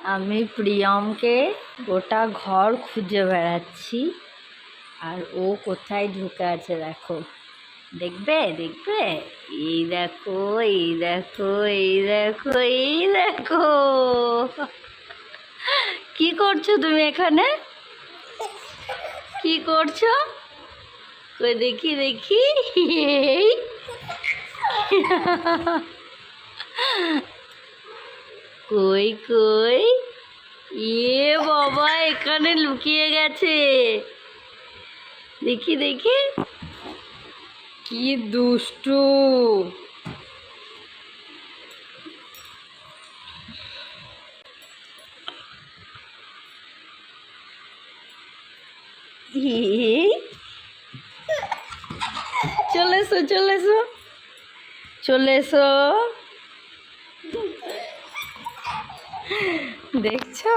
আমি প্রিয়মকে গোটা ঘর খুঁজে বেড়াচ্ছি, আর ও কোথায় ঢুকে আছে দেখো। দেখবে দেখবে, এই দেখো এই দেখো এই দেখো এই দেখো। কি করছো তুমি এখানে? কি করছো? কই দেখি দেখি। এই কই কই, এ বাবা এখানে লুকিয়ে গেছে। দেখি দেখি, কি দুষ্টু। চলে এসো চলে এসো চলে এসো। দেখছো?